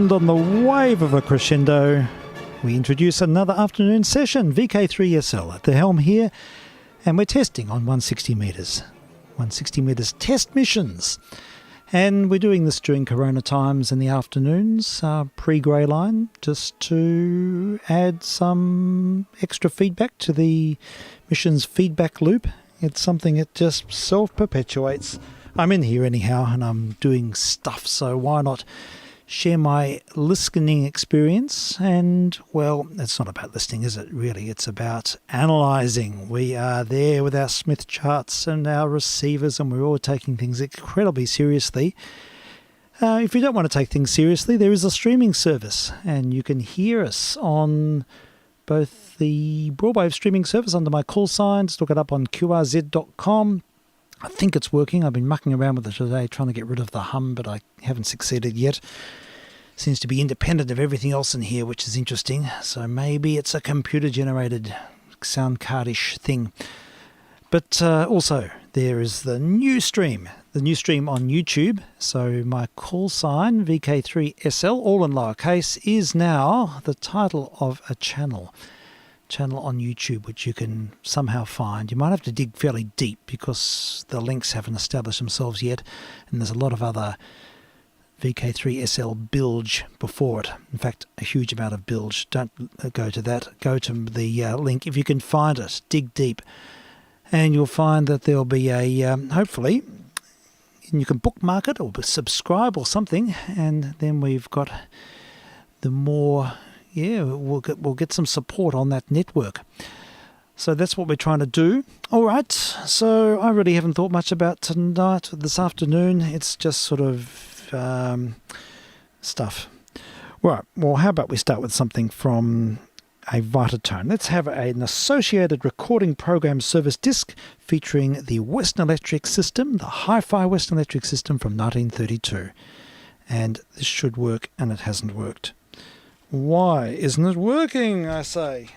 And on the wave of a crescendo, we introduce another afternoon session, vk3sl at the helm here, and we're testing on 160 metres. 160 metres test missions. And we're doing this during Corona times in the afternoons, pre-grey line, just to add some extra feedback to the mission's feedback loop. It's something that just self-perpetuates. I'm in here anyhow, and I'm doing stuff, so why not share my listening experience? And, well, it's not about listening, is it, really? It's about analysing. We are there with our Smith charts and our receivers, and we're all taking things incredibly seriously. If you don't want to take things seriously, there is a streaming service, and you can hear us on both the broadwave streaming service under my call signs. Look it up on qrz.com. I think it's working. I've been mucking around with it today, trying to get rid of the hum, but I haven't succeeded yet. Seems to be independent of everything else in here, which is interesting. So maybe it's a computer-generated sound cardish thing. But also, there is the new stream on YouTube. So my call sign, vk3sl, all in lowercase, is now the title of a channel on YouTube, which you can somehow find. You might have to dig fairly deep because the links haven't established themselves yet, and there's a lot of other vk3sl bilge before it. In fact, a huge amount of bilge. Don't go to that. Go to the link if you can find it. Dig deep, and you'll find that there'll be a hopefully, and you can bookmark it or subscribe or something, and then we've got the more. Yeah, we'll get some support on that network. So that's what we're trying to do. All right, so I really haven't thought much about this afternoon. It's just sort of stuff. Right, well, how about we start with something from a Vitatone. Let's have an associated recording program service disc featuring the Western Electric system, the Hi-Fi Western Electric system from 1932. And this should work, and it hasn't worked. Why isn't it working, I say?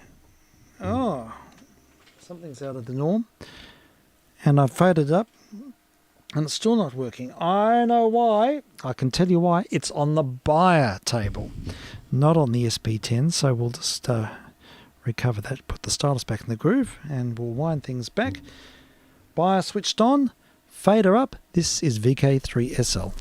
Oh, something's out of the norm. And I've faded up, and it's still not working. I know why. I can tell you why. It's on the buyer table, not on the SP10. So we'll just recover that, put the stylus back in the groove, and we'll wind things back. Buyer switched on, fader up. This is vk3sl.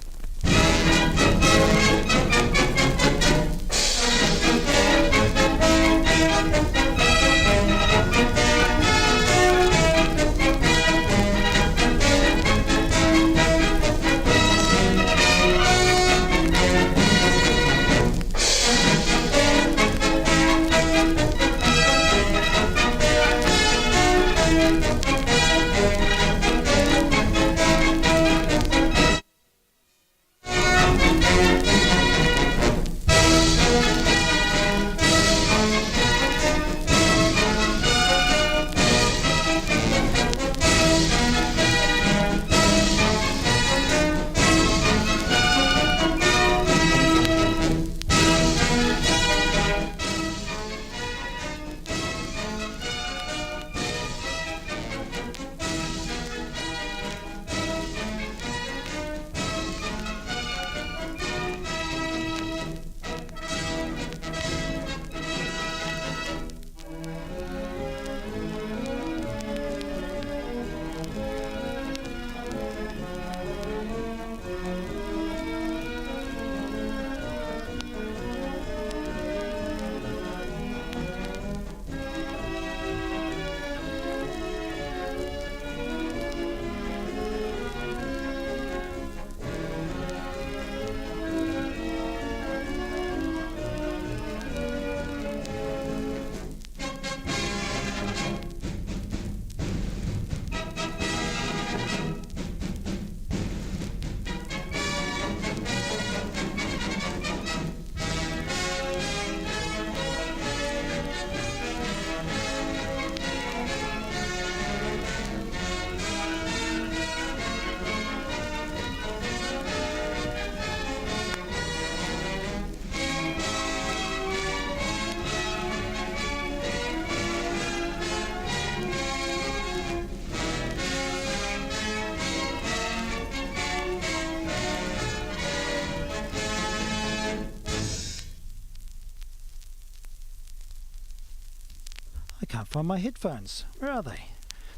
can't find my headphones. Where are they?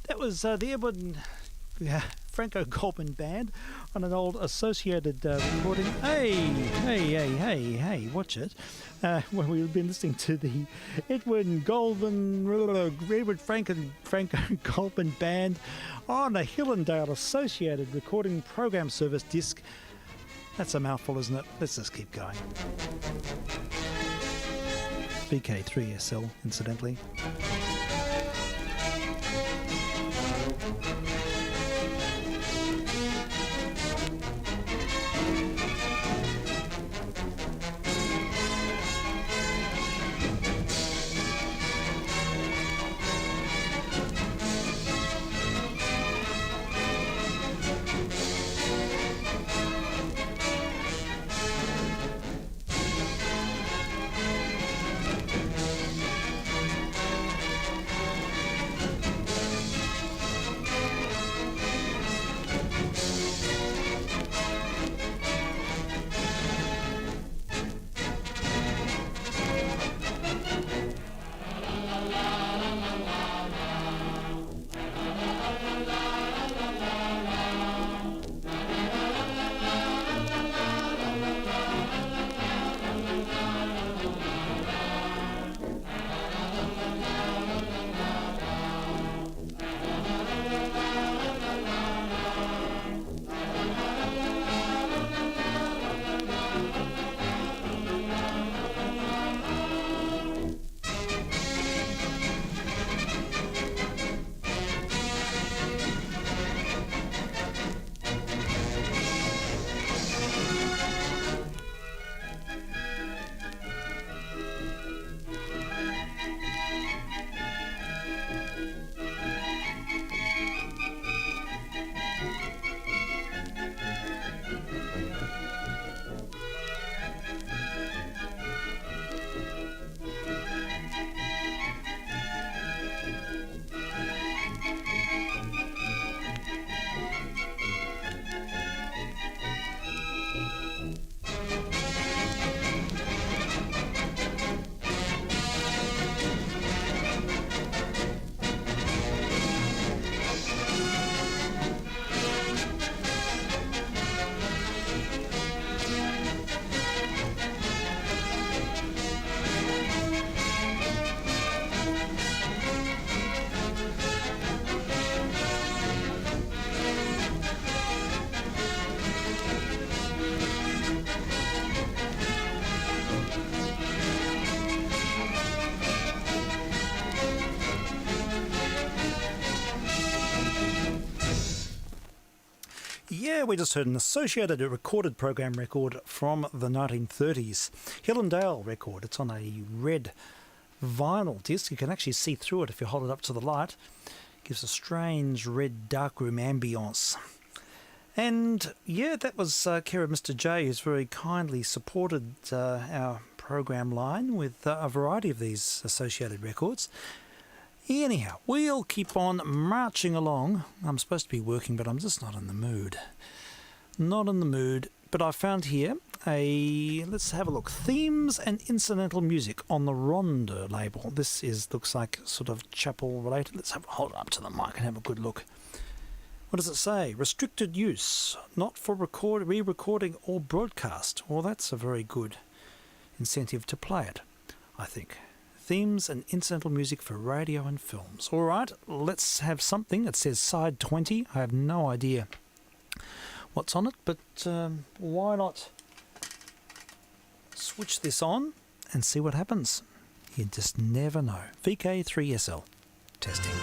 That was the Edward Franco Goldman Band on an old Associated recording. Hey, watch it. When we've been listening to the Edward Franco Goldman Band on a Hillendale Associated Recording Program Service disc. That's a mouthful, isn't it? Let's just keep going. vk3sl, incidentally. Yeah, we just heard an Associated recorded program record from the 1930s. Hillendale record. It's on a red vinyl disc. You can actually see through it if you hold it up to the light. It gives a strange red darkroom ambience. And yeah, that was care of Mr. J, who's very kindly supported our program line with a variety of these Associated records. Anyhow, we'll keep on marching along. I'm supposed to be working, but I'm just not in the mood. Not in the mood. But I found here let's have a look. Themes and Incidental Music on the Ronda label. This looks like sort of chapel related. Let's hold it up to the mic and have a good look. What does it say? Restricted use, not for re-recording or broadcast. Well, that's a very good incentive to play it, I think. Themes and incidental music for radio and films. All right, let's have something that says side 20. I have no idea what's on it, but why not switch this on and see what happens? You just never know. vk3sl testing.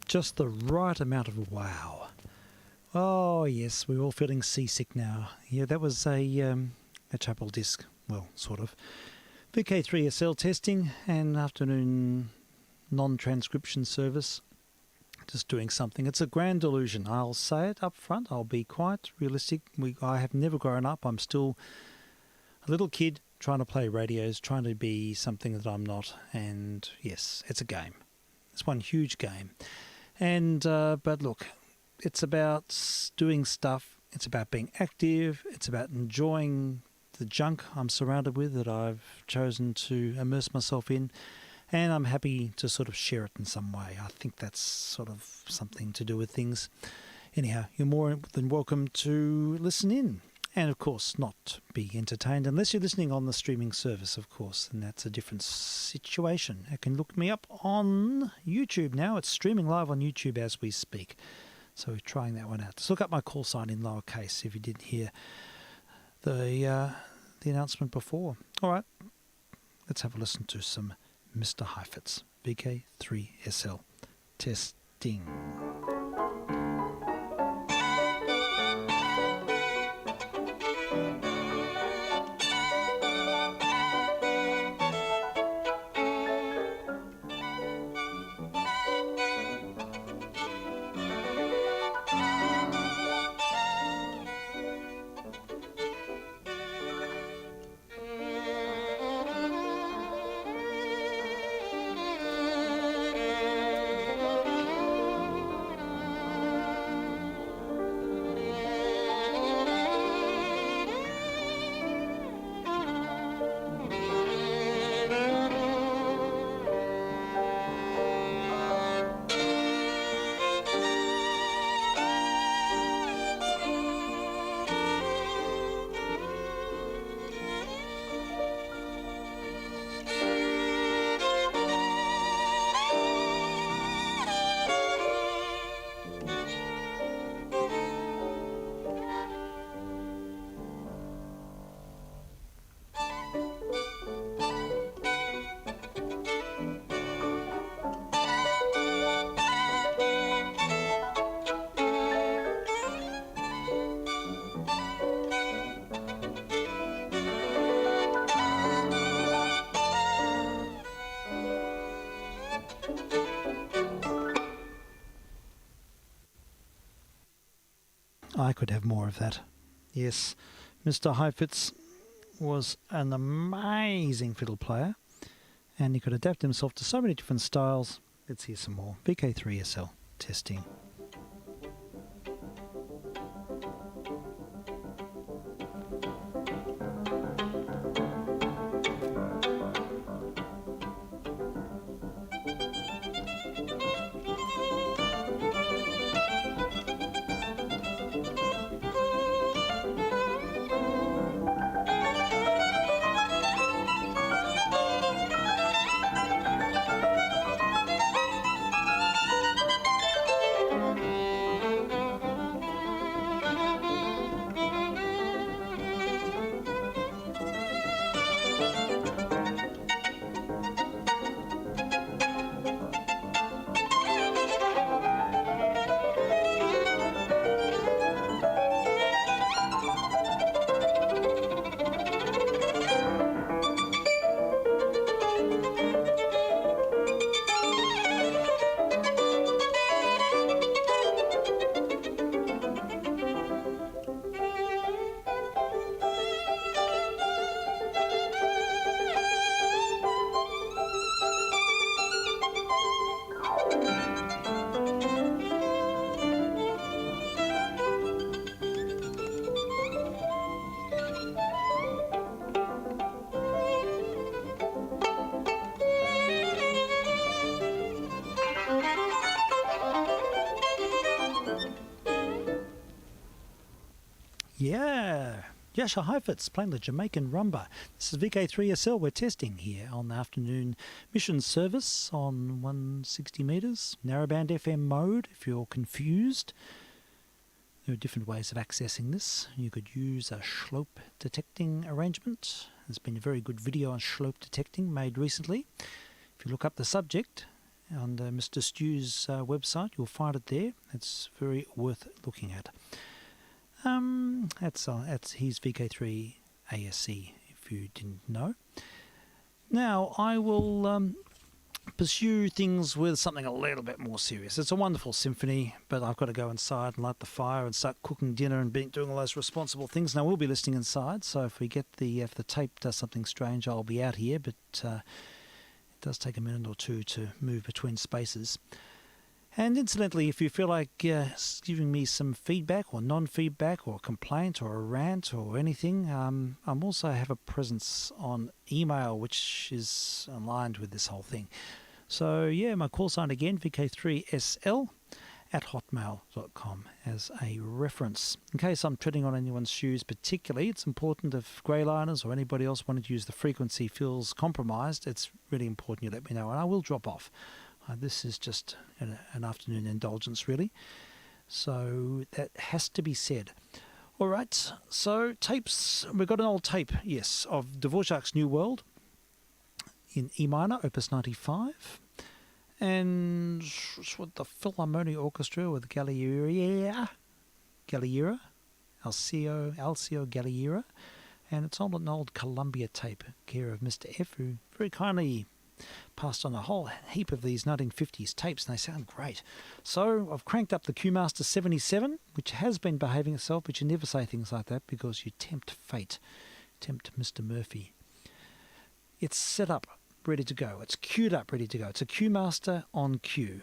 Just the right amount of wow. Oh yes, we're all feeling seasick now. Yeah, that was a chapel disc. Well, sort of. vk3sl testing and afternoon non-transcription service. Just doing something. It's a grand delusion. I'll say it up front. I'll be quite realistic. I have never grown up. I'm still a little kid trying to play radios, trying to be something that I'm not. And yes, it's a game. It's one huge game. And but look, it's about doing stuff. It's about being active. It's about enjoying the junk I'm surrounded with that I've chosen to immerse myself in. And I'm happy to sort of share it in some way. I think that's sort of something to do with things. Anyhow, you're more than welcome to listen in. And of course, not be entertained unless you're listening on the streaming service, of course. And that's a different situation. You can look me up on YouTube now. It's streaming live on YouTube as we speak. So we're trying that one out. Just look up my call sign in lowercase if you didn't hear the announcement before. All right, let's have a listen to some Mr. Heifetz, vk3sl testing. I could have more of that. Yes, Mr. Heifetz was an amazing fiddle player and he could adapt himself to so many different styles. Let's hear some more. vk3sl testing. Yeah, Yasha Heifetz playing the Jamaican rumba. This is vk3sl. We're testing here on the afternoon mission service on 160 metres, narrowband FM mode. If you're confused, there are different ways of accessing this. You could use a slope detecting arrangement. There's been a very good video on slope detecting made recently. If you look up the subject on Mr. Stew's website. You'll find it there. It's very worth looking at. He's vk3sl, if you didn't know. Now I will pursue things with something a little bit more serious. It's a wonderful symphony, but I've got to go inside and light the fire and start cooking dinner and doing all those responsible things. Now we'll be listening inside, so if the tape does something strange, I'll be out here, but it does take a minute or two to move between spaces. And incidentally, if you feel like giving me some feedback or non-feedback or a complaint or a rant or anything, I'm also have a presence on email, which is aligned with this whole thing. So yeah, my call sign again, vk3sl at hotmail.com as a reference. In case I'm treading on anyone's shoes particularly, it's important if greyliners or anybody else wanting to use the frequency feels compromised, it's really important you let me know, and I will drop off. This is just an afternoon indulgence, really. So that has to be said. All right, so tapes. We've got an old tape, yes, of Dvorak's New World in E minor, Opus 95. And with the Philharmonic Orchestra with Alcio Galliera. And it's on an old Columbia tape, care of Mr. F, who very kindly passed on a whole heap of these 1950s tapes, and they sound great. So I've cranked up the Q-Master 77, which has been behaving itself, but you never say things like that because you tempt fate, tempt Mr. Murphy. It's set up, ready to go. It's queued up, ready to go. It's a Q-Master on Q.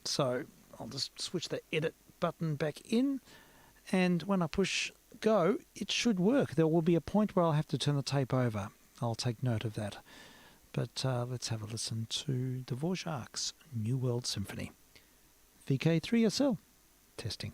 So I'll just switch the edit button back in, and when I push go, it should work. There will be a point where I'll have to turn the tape over. I'll take note of that. But let's have a listen to Dvorak's New World Symphony. VK3SL, testing.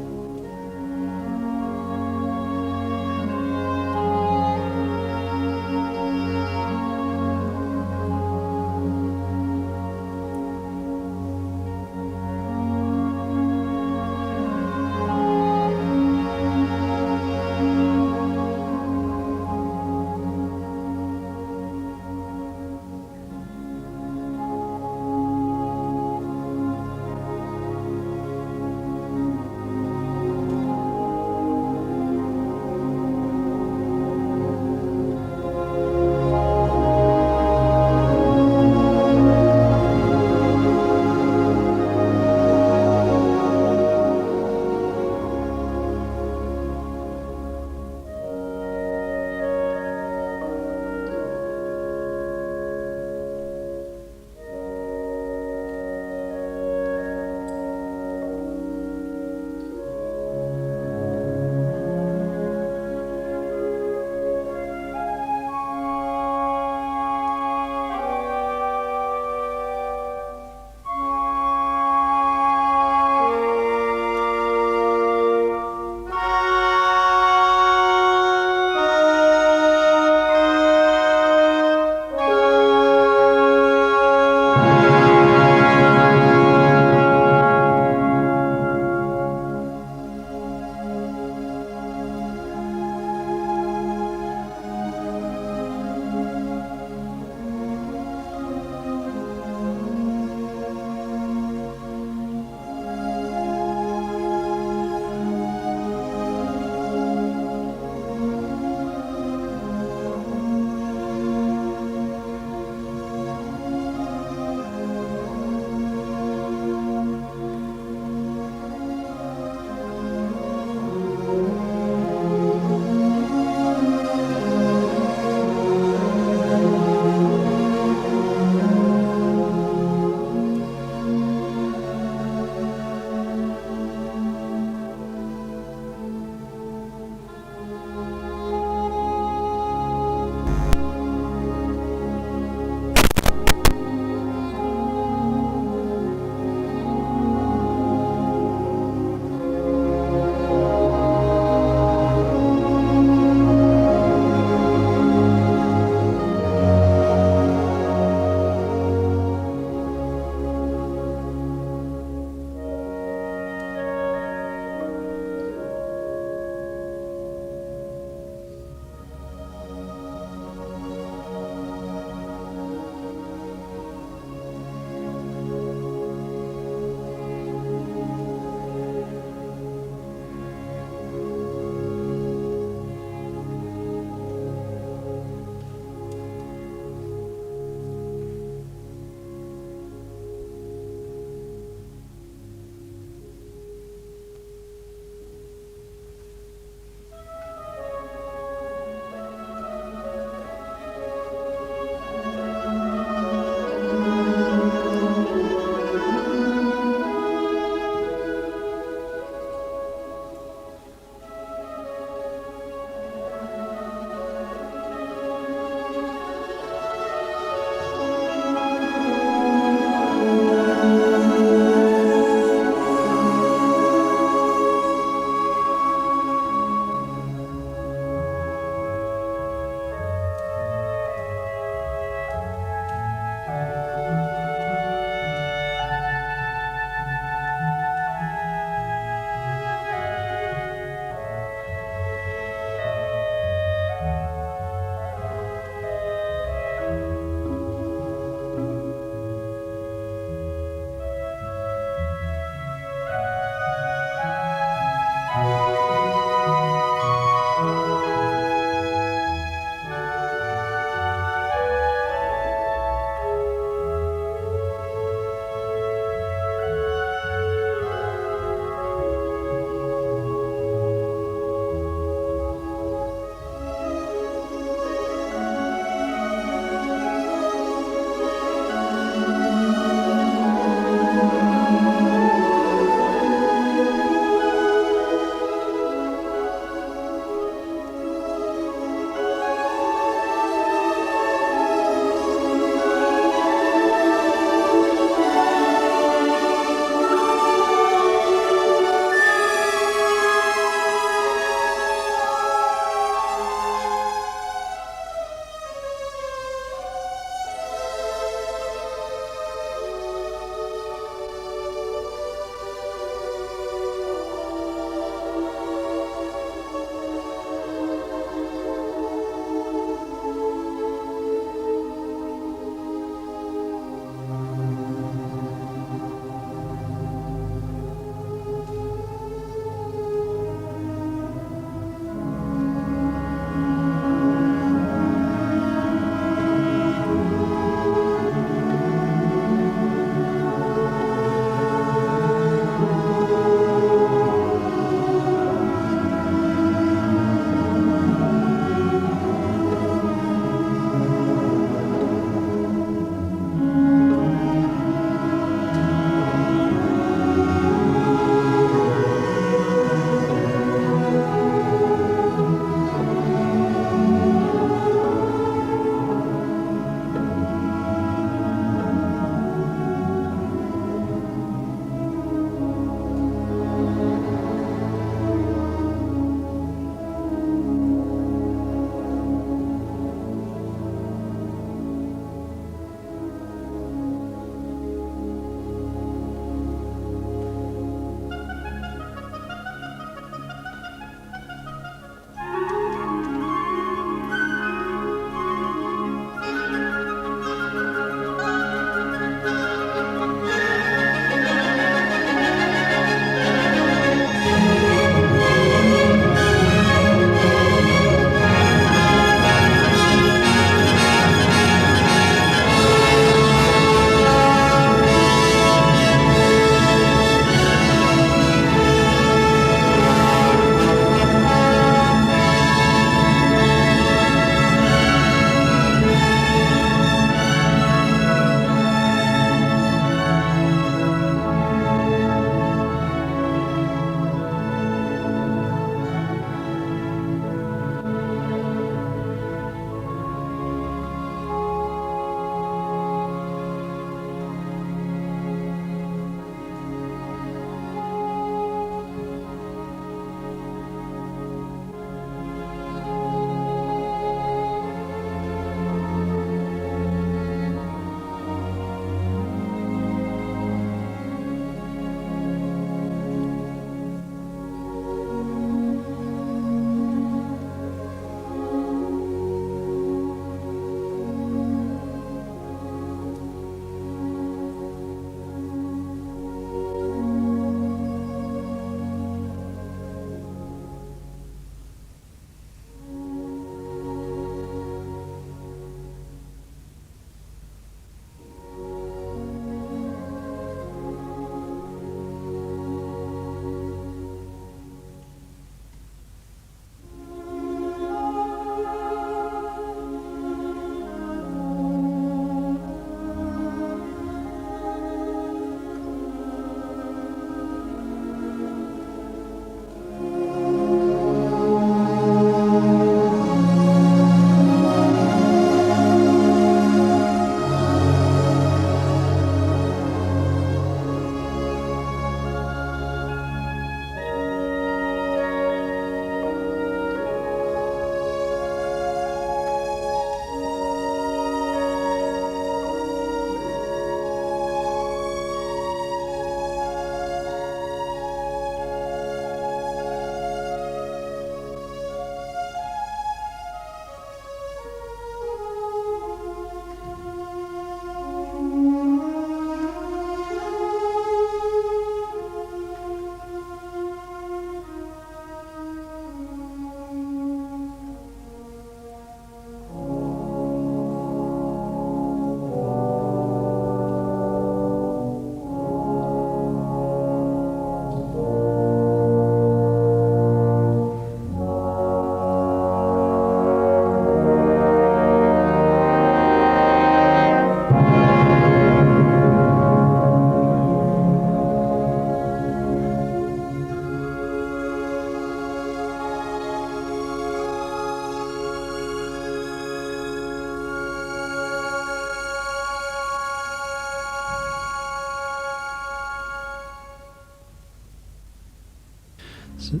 He's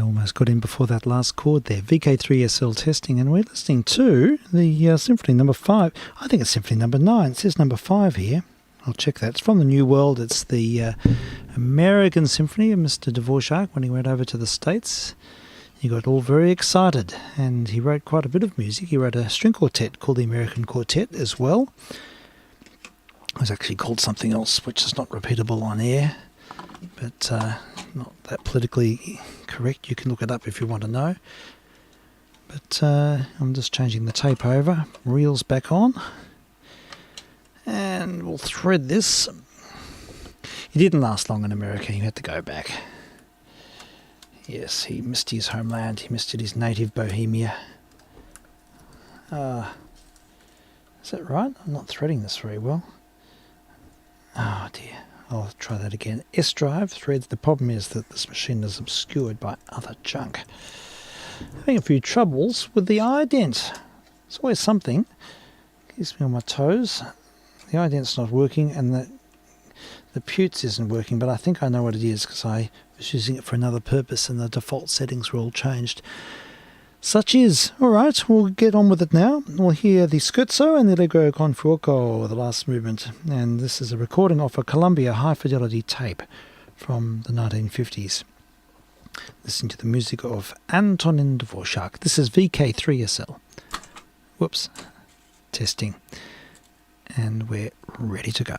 almost got in before that last chord there. vk3sl testing, and we're listening to the Symphony number 5. I think it's Symphony number 9. It says number 5 here. I'll check that. It's from the New World. It's the American Symphony of Mr. Dvorak when he went over to the States. He got all very excited, and he wrote quite a bit of music. He wrote a string quartet called the American Quartet as well. It was actually called something else, which is not repeatable on air, but not that politically correct. You can look it up if you want to know. But I'm just changing the tape over. Reels back on. And we'll thread this. He didn't last long in America. He had to go back. Yes, he missed his homeland. He missed his native Bohemia. Is that right? I'm not threading this very well. Oh dear. I'll try that again. S drive threads. The problem is that this machine is obscured by other junk. Having a few troubles with the ident. It's always something. Keeps me on my toes. The ident's not working, and the putes isn't working, but I think I know what it is because I was using it for another purpose and the default settings were all changed. Such is. Alright, we'll get on with it now. We'll hear the scherzo and the Allegro con fuoco, the last movement, and this is a recording of a Columbia high-fidelity tape from the 1950s. Listen to the music of Antonin Dvorak. This is vk3sl. Whoops. Testing. And we're ready to go.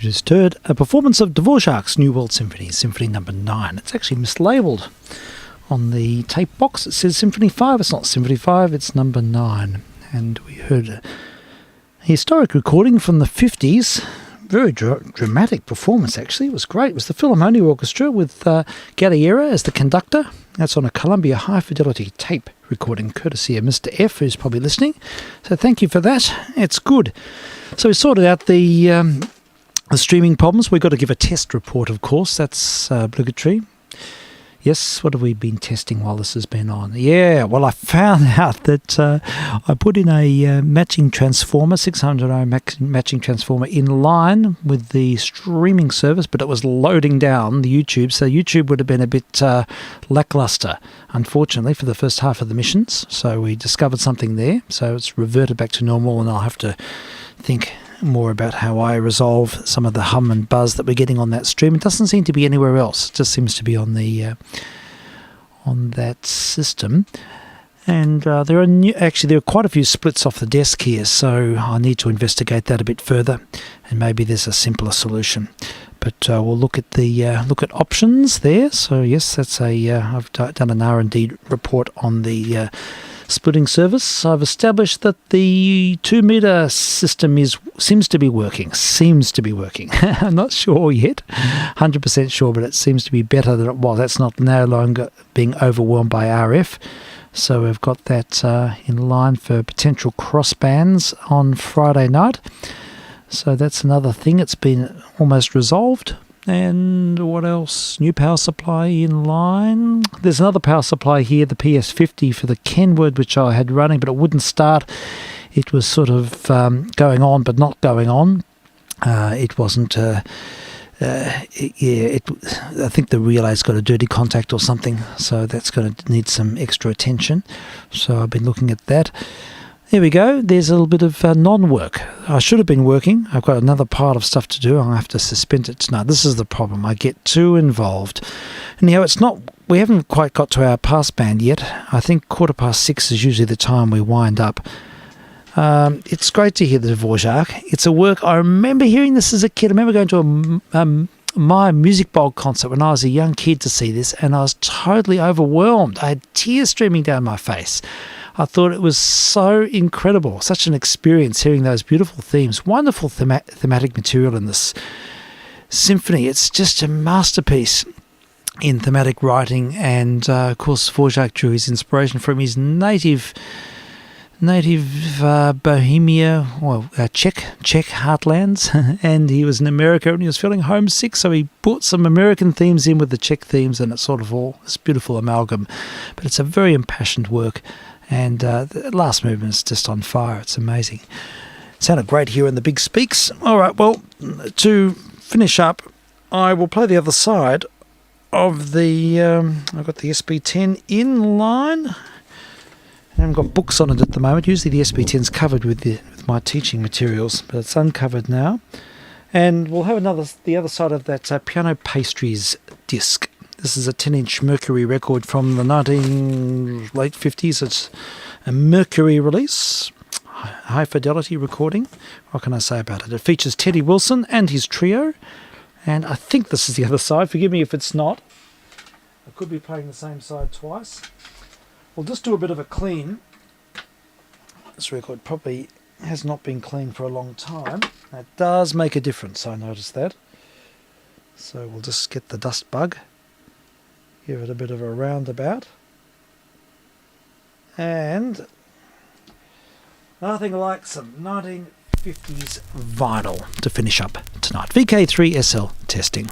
You just heard a performance of Dvorak's New World Symphony, Symphony Number 9. It's actually mislabelled on the tape box. It says Symphony 5. It's not Symphony 5, it's Number 9. And we heard a historic recording from the 50s. Very dramatic performance, actually. It was great. It was the Philharmonic Orchestra with Galliera as the conductor. That's on a Columbia high-fidelity tape recording, courtesy of Mr. F, who's probably listening. So thank you for that. It's good. So we sorted out the streaming problems. We've got to give a test report, of course. That's obligatory. Yes, what have we been testing while this has been on? Yeah, well, I found out that I put in a matching transformer, 600 ohm matching transformer, in line with the streaming service, but it was loading down the YouTube, so YouTube would have been a bit lackluster, unfortunately, for the first half of the missions. So we discovered something there, so it's reverted back to normal, and I'll have to think more about how I resolve some of the hum and buzz that we're getting on that stream. It doesn't seem to be anywhere else. It just seems to be on the on that system. And there are quite a few splits off the desk here, so I need to investigate that a bit further, and maybe there's a simpler solution. But we'll look at options there. So yes, that's I've done an R&D report on the splitting service. I've established that the 2-meter system seems to be working. I'm not sure yet, 100% sure, but it seems to be better than it was. That's no longer being overwhelmed by RF. So we've got that in line for potential crossbands on Friday night. So that's another thing. It's been almost resolved. And what else? New power supply in line. There's another power supply here, the PS50 for the Kenwood, which I had running, but it wouldn't start. It was sort of going on, but not going on. It wasn't... I think the relay's got a dirty contact or something, so that's going to need some extra attention. So I've been looking at that. There we go. There's a little bit of non-work. I should have been working. I've got another pile of stuff to do. I'll have to suspend it tonight. This is the problem. I get too involved. Anyhow, we haven't quite got to our passband yet. I think 6:15 is usually the time we wind up. It's great to hear the Dvorak. It's a work. I remember hearing this as a kid. I remember going to my Music Bowl concert when I was a young kid to see this, and I was totally overwhelmed. I had tears streaming down my face. I thought it was so incredible, such an experience hearing those beautiful themes, wonderful thematic material in this symphony. It's just a masterpiece in thematic writing, and of course Dvorak drew his inspiration from his native Bohemia, Czech heartlands, and he was in America and he was feeling homesick, so he brought some American themes in with the Czech themes, and it's sort of all this beautiful amalgam. But it's a very impassioned work, and the last movement is just on fire. It's amazing. It sounded great here in the big speaks. All right, well, to finish up, I will play the other side of the... I've got the SP10 in line. I haven't got books on it at the moment. Usually the SP10's covered with my teaching materials, but it's uncovered now. And we'll have the other side of that Piano Pastries disc. This is a 10-inch Mercury record from the late 50s. It's a Mercury release, high fidelity recording. What can I say about it? It features Teddy Wilson and his trio. And I think this is the other side. Forgive me if it's not. I could be playing the same side twice. We'll just do a bit of a clean. This record probably has not been cleaned for a long time. That does make a difference, I noticed that. So we'll just get the dust bug. Give it a bit of a roundabout. And nothing like some 1950s vinyl to finish up tonight. vk3sl testing.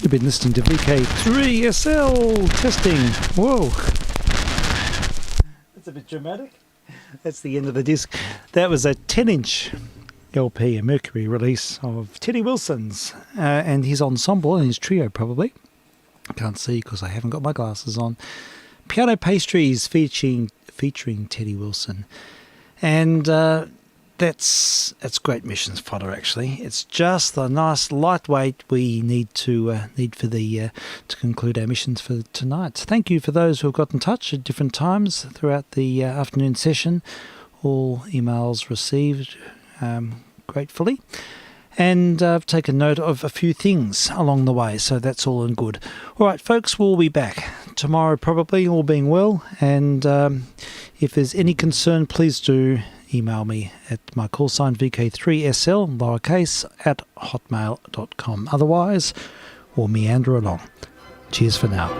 You've been listening to vk3sl testing. Whoa. That's a bit dramatic. That's the end of the disc. That was a 10-inch LP, a Mercury release of Teddy Wilson's and his ensemble and his trio probably. I can't see because I haven't got my glasses on. Piano Pastries featuring Teddy Wilson. And that's great missions fodder actually. It's just the nice lightweight we need to conclude our missions for tonight. Thank you for those who have got in touch at different times throughout the afternoon session. All emails received gratefully. And I've taken note of a few things along the way, so that's all in good. All right, folks, we'll be back tomorrow probably, all being well. And if there's any concern, please do email me at my call sign vk3sl, lowercase, at hotmail.com. Otherwise, we'll meander along. Cheers for now.